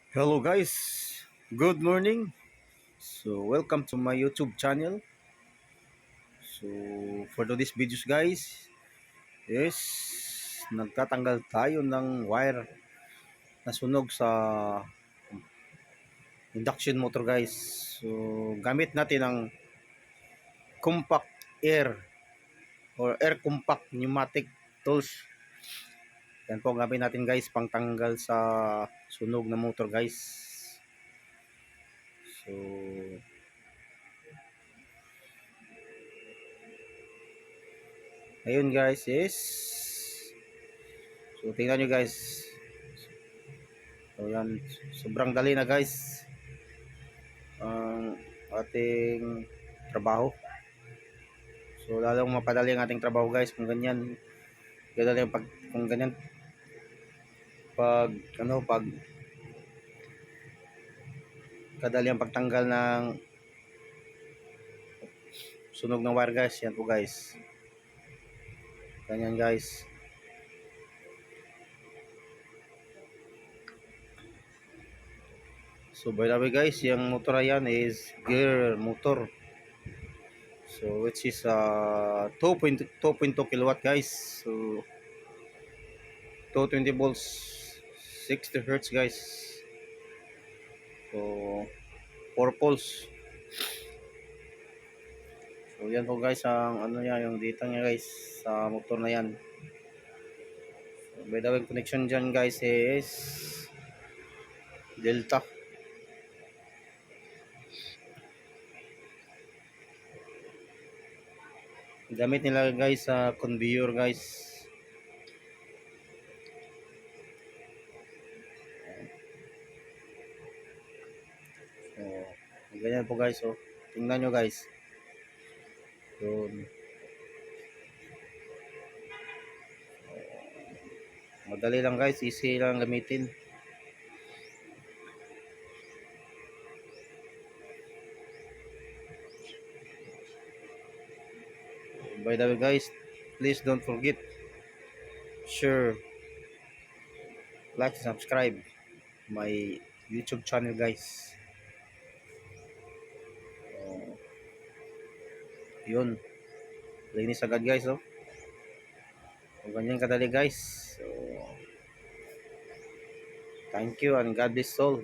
Hello guys, good morning. So welcome to my YouTube channel. So for today's videos guys, is nagtatanggal tayo ng wire na sunog sa induction motor guys. So gamit natin ang compact air or air compact pneumatic tools. Yan po ang gamit natin guys pangtanggal sa sunog na motor guys. So ayun guys is so tingnan nyo guys. So yan, sobrang dali na guys ang ating trabaho. So lalong mapadali ang ating trabaho guys kung ganyan. Kadali pag kung ganyan pag kadali ang pagtanggal ng sunog ng wire guys. Yan po guys. Ganyan guys. So by the way guys, yung motor na yan is gear motor. So which is 2.2 kilowatt guys. So 220 volts 60 hertz guys. So 4 poles. So yan po guys ang ano niya, yung data niya guys sa motor na yan. So, by the way connection dyan guys is Delta. Gamit nila guys sa conveyor guys. So ganyan po guys. So tingnan nyo guys. Yun. Madali lang guys, easy lang gamitin. By the way guys, please don't forget share, like, subscribe my YouTube channel guys. Yun, linis agad guys. So ganyan kadali guys. So thank you and God bless all.